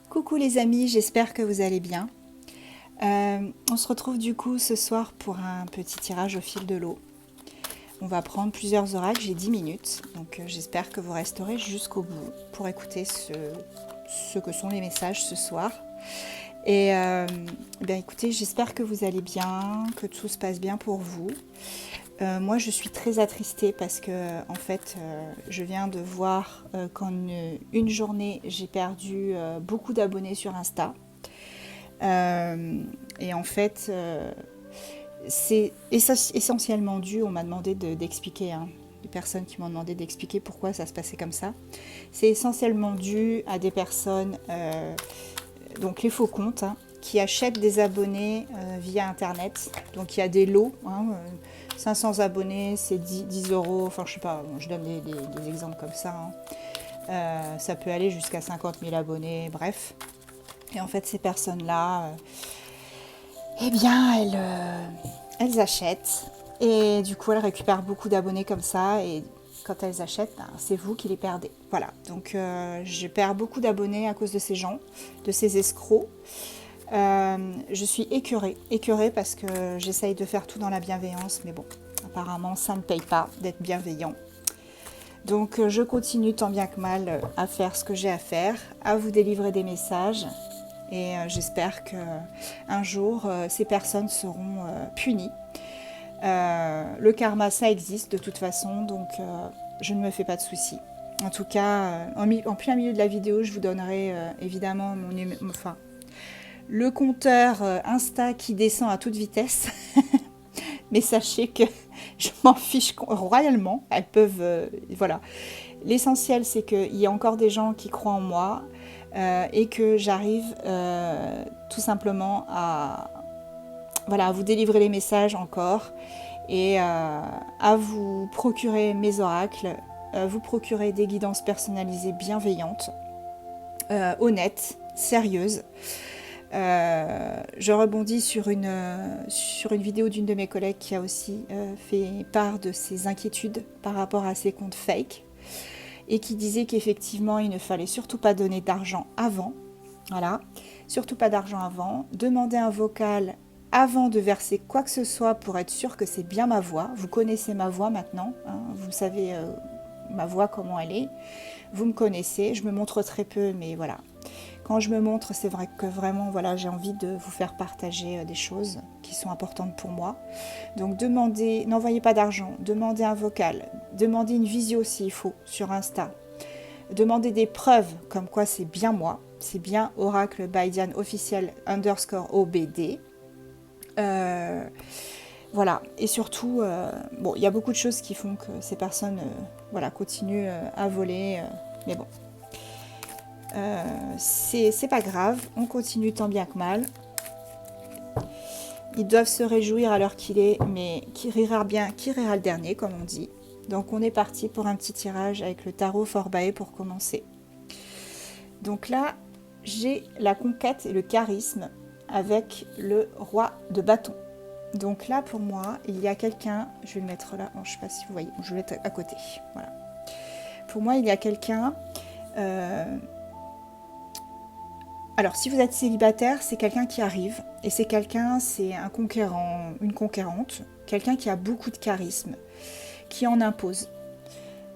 Coucou les amis, j'espère que vous allez bien. On se retrouve du coup ce soir pour un petit tirage au fil de l'eau. On va prendre plusieurs oracles, j'ai 10 minutes, donc j'espère que vous resterez jusqu'au bout pour écouter ce que sont les messages ce soir. Et bien écoutez, j'espère que vous allez bien, que tout se passe bien pour vous. Moi je suis très attristée parce que en fait je viens de voir qu'en une journée j'ai perdu beaucoup d'abonnés sur Insta. Et en fait c'est essentiellement dû, on m'a demandé d'expliquer, hein, des personnes qui m'ont demandé d'expliquer pourquoi ça se passait comme ça. C'est essentiellement dû à des personnes, donc les faux comptes, hein, qui achètent des abonnés via Internet. Donc il y a des lots, hein, 500 abonnés, c'est 10 euros, enfin je sais pas, bon, je donne des exemples comme ça. Hein. Ça peut aller jusqu'à 50 000 abonnés, bref. Et en fait, ces personnes-là, eh bien, elles achètent. Et du coup, elles récupèrent beaucoup d'abonnés comme ça. Et quand elles achètent, ben, c'est vous qui les perdez. Voilà. Donc, je perds beaucoup d'abonnés à cause de ces gens, de ces escrocs. Je suis écœurée parce que j'essaye de faire tout dans la bienveillance. Mais bon, apparemment, ça ne paye pas d'être bienveillant. Donc, je continue tant bien que mal à faire ce que j'ai à faire, à vous délivrer des messages. Et j'espère qu'un jour, ces personnes seront punies. Le karma, ça existe de toute façon, donc je ne me fais pas de soucis. En tout cas, en plein milieu de la vidéo, je vous donnerai évidemment le compteur Insta qui descend à toute vitesse. Mais sachez que je m'en fiche royalement. Elles peuvent... voilà. L'essentiel, c'est qu'il y a encore des gens qui croient en moi. Et que j'arrive tout simplement à vous délivrer les messages encore et à vous procurer mes oracles, vous procurer des guidances personnalisées bienveillantes, honnêtes, sérieuses. Je rebondis sur une vidéo d'une de mes collègues qui a aussi fait part de ses inquiétudes par rapport à ces comptes fake. Et qui disait qu'effectivement, il ne fallait surtout pas donner d'argent avant. Voilà, surtout pas d'argent avant. Demander un vocal avant de verser quoi que ce soit pour être sûr que c'est bien ma voix. Vous connaissez ma voix maintenant, hein, vous savez ma voix, comment elle est. Vous me connaissez, je me montre très peu, mais voilà. Quand je me montre, c'est vrai que vraiment, voilà, j'ai envie de vous faire partager des choses qui sont importantes pour moi. Donc demandez, n'envoyez pas d'argent, demandez un vocal, demandez une visio s'il faut sur Insta. Demandez des preuves comme quoi c'est bien moi, c'est bien Oracle by Diane officiel _OBD. Voilà, et surtout, bon, il y a beaucoup de choses qui font que ces personnes voilà, continuent à voler, mais bon. C'est pas grave, on continue tant bien que mal. Ils doivent se réjouir à l'heure qu'il est, mais qui rira bien, qui rira le dernier, comme on dit. Donc on est parti pour un petit tirage avec le tarot Forbae pour commencer. Donc là, j'ai la conquête et le charisme avec le roi de bâton. Donc là, pour moi, il y a quelqu'un, je vais le mettre là, bon, je ne sais pas si vous voyez, je vais le mettre à côté. Voilà. Pour moi, il y a quelqu'un... Alors, si vous êtes célibataire, c'est quelqu'un qui arrive, et c'est quelqu'un, c'est un conquérant, une conquérante, quelqu'un qui a beaucoup de charisme, qui en impose.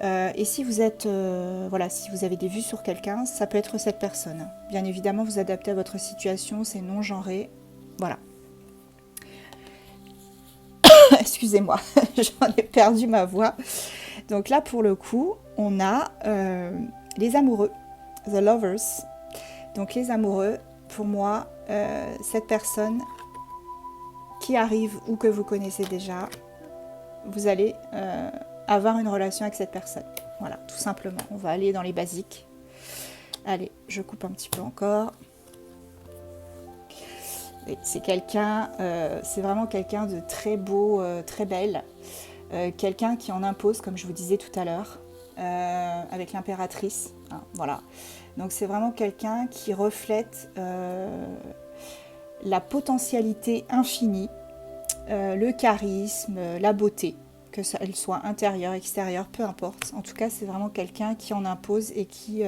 Et si vous êtes, voilà, si vous avez des vues sur quelqu'un, ça peut être cette personne. Bien évidemment, vous adaptez à votre situation, c'est non genré, voilà. Excusez-moi, j'en ai perdu ma voix. Donc là, pour le coup, on a les amoureux, the lovers. Donc les amoureux, pour moi, cette personne qui arrive ou que vous connaissez déjà, vous allez avoir une relation avec cette personne. Voilà, tout simplement. On va aller dans les basiques. Allez, je coupe un petit peu encore. C'est quelqu'un, c'est vraiment quelqu'un de très beau, très belle. Quelqu'un qui en impose, comme je vous disais tout à l'heure, avec l'impératrice. Hein, voilà. Donc c'est vraiment quelqu'un qui reflète la potentialité infinie, le charisme, la beauté, que elle soit intérieure, extérieure, peu importe. En tout cas, c'est vraiment quelqu'un qui en impose et qui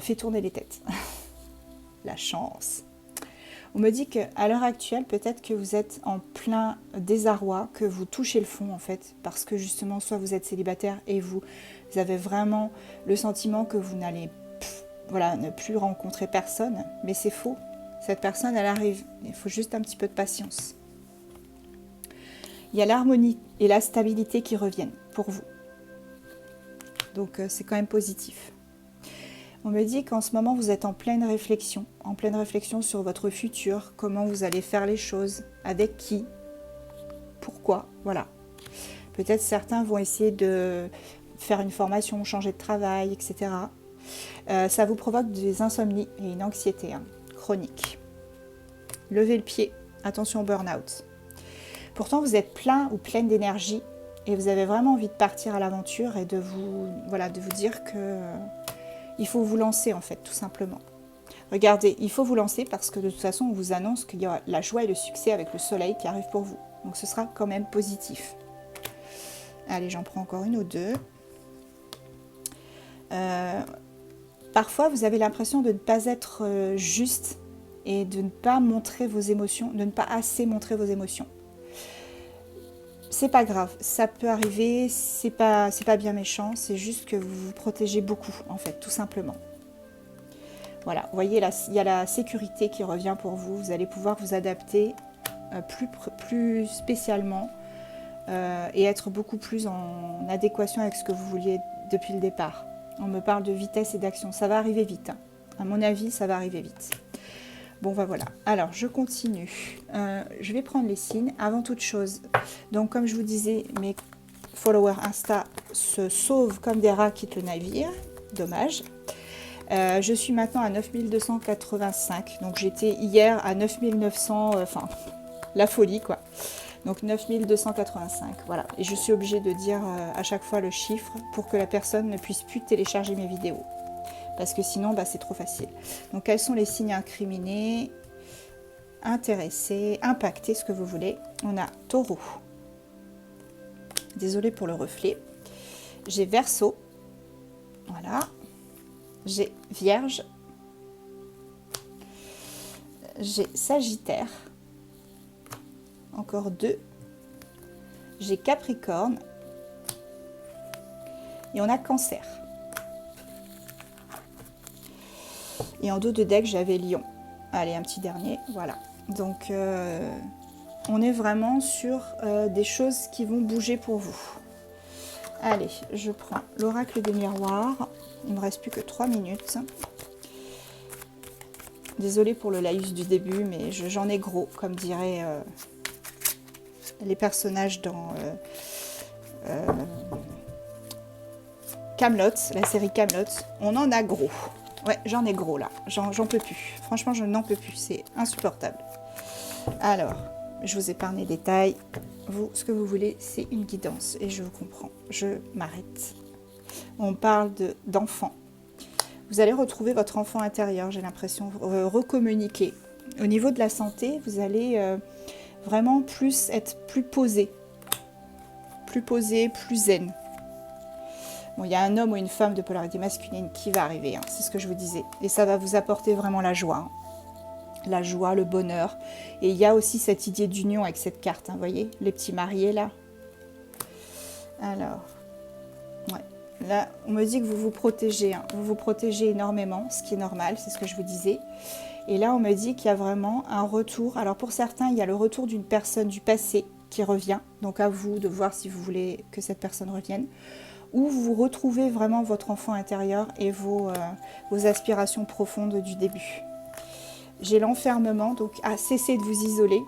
fait tourner les têtes. la chance. On me dit qu'à l'heure actuelle, peut-être que vous êtes en plein désarroi, que vous touchez le fond en fait, parce que justement, soit vous êtes célibataire et vous avez vraiment le sentiment que vous n'allez voilà, ne plus rencontrer personne, mais c'est faux. Cette personne, elle arrive. Il faut juste un petit peu de patience. Il y a l'harmonie et la stabilité qui reviennent pour vous. Donc, c'est quand même positif. On me dit qu'en ce moment, vous êtes en pleine réflexion sur votre futur, comment vous allez faire les choses, avec qui, pourquoi, voilà. Peut-être certains vont essayer de faire une formation, changer de travail, etc. Ça vous provoque des insomnies et une anxiété chronique. Levez le pied, attention au burn-out. Pourtant, vous êtes plein ou pleine d'énergie et vous avez vraiment envie de partir à l'aventure et de vous dire que il faut vous lancer en fait, tout simplement. Regardez, il faut vous lancer parce que de toute façon, on vous annonce qu'il y a la joie et le succès avec le soleil qui arrive pour vous. Donc ce sera quand même positif. Allez, j'en prends encore une ou deux. Parfois, vous avez l'impression de ne pas être juste et de ne pas montrer vos émotions, de ne pas assez montrer vos émotions. C'est pas grave, ça peut arriver, c'est pas bien méchant, c'est juste que vous vous protégez beaucoup, en fait, tout simplement. Voilà, vous voyez, là, il y a la sécurité qui revient pour vous, vous allez pouvoir vous adapter plus spécialement et être beaucoup plus en adéquation avec ce que vous vouliez depuis le départ. On me parle de vitesse et d'action, ça va arriver vite. Hein. À mon avis, ça va arriver vite. Bon, voilà. Alors, je continue. Je vais prendre les signes. Avant toute chose, donc comme je vous disais, mes followers Insta se sauvent comme des rats quittent le navire. Dommage. Je suis maintenant à 9285. Donc, j'étais hier à 9900. Enfin, la folie, quoi. Donc, 9285. Voilà. Et je suis obligée de dire à chaque fois le chiffre pour que la personne ne puisse plus télécharger mes vidéos. Parce que sinon, c'est trop facile. Donc, quels sont les signes incriminés, intéressés, impactés, ce que vous voulez. On a Taureau. Désolée pour le reflet. J'ai Verseau. Voilà. J'ai Vierge. J'ai Sagittaire. Encore 2. J'ai Capricorne. Et on a Cancer. Et en dos de deck, j'avais Lion. Allez, un petit dernier, voilà. Donc, on est vraiment sur des choses qui vont bouger pour vous. Allez, je prends l'oracle des miroirs. Il ne me reste plus que 3 minutes. Désolée pour le laïus du début, mais j'en ai gros, comme diraient les personnages dans Kaamelott, la série Kaamelott. On en a gros. Ouais, j'en ai gros là, j'en peux plus. Franchement, je n'en peux plus, c'est insupportable. Alors, je vous épargne les détails. Vous, ce que vous voulez, c'est une guidance. Et je vous comprends, je m'arrête. On parle d'enfant. Vous allez retrouver votre enfant intérieur, j'ai l'impression, recommuniquer. Au niveau de la santé, vous allez vraiment être plus posé. Plus zen. Bon, il y a un homme ou une femme de polarité masculine qui va arriver, hein, c'est ce que je vous disais. Et ça va vous apporter vraiment la joie. Hein. La joie, le bonheur. Et il y a aussi cette idée d'union avec cette carte, hein, vous voyez, les petits mariés là. Alors, ouais. Là, on me dit que vous vous protégez. Hein. Vous vous protégez énormément, ce qui est normal, c'est ce que je vous disais. Et là, on me dit qu'il y a vraiment un retour. Alors pour certains, il y a le retour d'une personne du passé qui revient. Donc à vous de voir si vous voulez que cette personne revienne. Où vous retrouvez vraiment votre enfant intérieur et vos aspirations profondes du début. J'ai l'enfermement, donc cessez de vous isoler.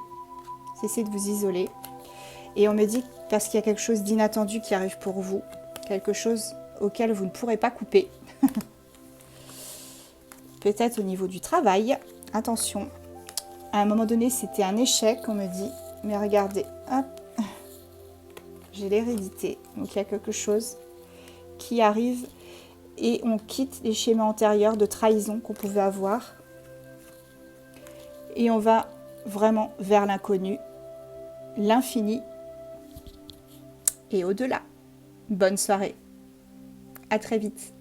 Cessez de vous isoler. Et on me dit, parce qu'il y a quelque chose d'inattendu qui arrive pour vous, quelque chose auquel vous ne pourrez pas couper. Peut-être au niveau du travail. Attention, à un moment donné, c'était un échec, on me dit. Mais regardez, hop, j'ai l'hérédité. Donc il y a quelque chose qui arrive et on quitte les schémas antérieurs de trahison qu'on pouvait avoir et on va vraiment vers l'inconnu, l'infini et au-delà. Bonne soirée, à très vite.